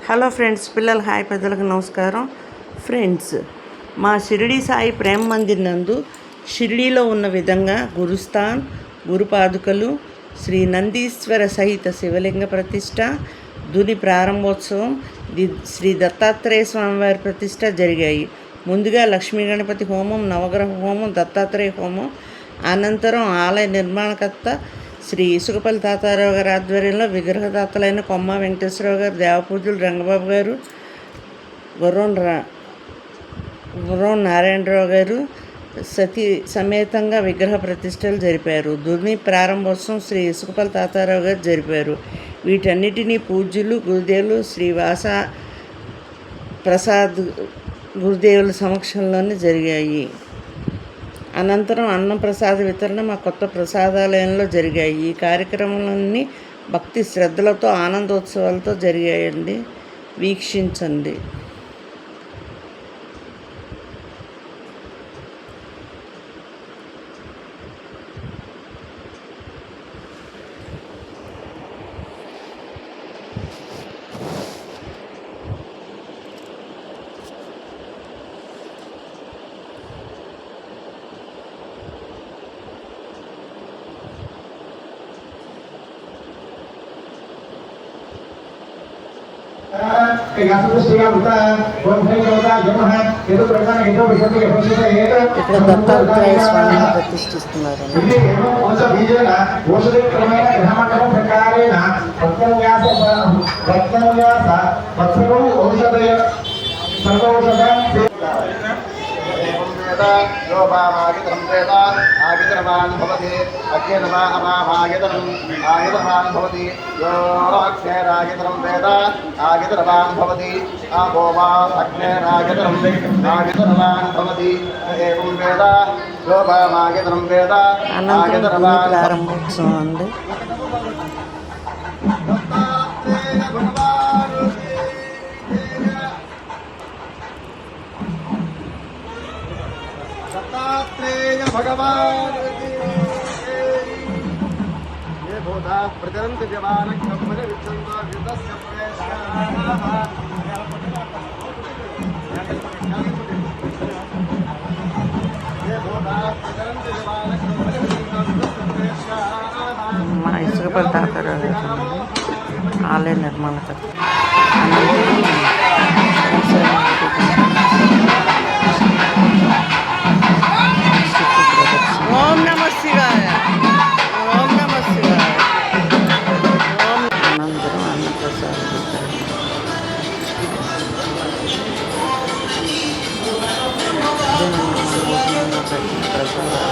Hello friends, పిల్లలు hi, పెద్దలకు నమస్కారం. ఫ్రెండ్స్, మా షిరిడి సాయి ప్రేమ మందిర్ నందు షిరిడీలో ఉన్న విధంగా గురుస్థాన్, గురుపాదుకలు, శ్రీ నందీశ్వర సహిత శివలింగ ప్రతిష్ట, ధుని ప్రారంభోత్సవం, శ్రీ దత్తాత్రేయ స్వామివారి ప్రతిష్ట జరిగాయి. ముందుగా లక్ష్మీ గణపతి హోమం, నవగ్రహ హోమం, దత్తాత్రేయ హోమం, అనంతరం ఆలయ నిర్మాణకర్త శ్రీ ఇసుకపల్లి తాతారావు గారి ఆధ్వర్యంలో విగ్రహదాతలైన కొమ్మ వెంకటేశ్వరరావు గారు, దేవపూజలు రంగబాబు గారు, గుర్రం నారాయణరావు గారు సతీ సమేతంగా విగ్రహ ప్రతిష్టలు జరిపారు. ధుని ప్రారంభోత్సవం శ్రీ ఇసుకపల్లి తాతారావు గారు జరిపారు. వీటన్నిటినీ పూజ్యులు గురుదేవులు శ్రీ వాస ప్రసాద్ గురుదేవుల సమక్షంలోనే జరిగాయి. అనంతరం అన్నప్రసాద వితరణ మా కొత్త ప్రసాదాలయంలో జరిగాయి. ఈ కార్యక్రమాలన్నీ భక్తి శ్రద్ధలతో ఆనందోత్సవాలతో జరిగాయండి. వీక్షించండి. ఇక్కడ దత్తాత్రేయ స్వామిని ప్రతిష్ఠిస్తున్నారు. योपामागितरं प्रेत आगितरवान् भवति अग्निर्वा अपामागितरम् आगितरवान् भवति योऽक्षेरागितरं प्रेत आगितरवान् भवति आपो वा अग्नेरागितरम् आगितरवान् भवति एवं प्रेत योपामागितरं प्रेत आगितरवान् ప్రారంభోత్సవం दत्तात्रेय भगवान ये बोधा प्रचरन्ति जवानः कम्मले विचन्तो युतस्य प्रवेशाः ये बोधा प्रचरन्ति जवानः कम्मले विचन्तो युतस्य प्रवेशाः మా ఇసుకపల్లి తాతారావు ఆలయ నిర్మాణకర్త. ఓం నమ శివాయ, ఓం నమ శివాయ. అనంతరం అన్నప్రసాదం ప్రసాదం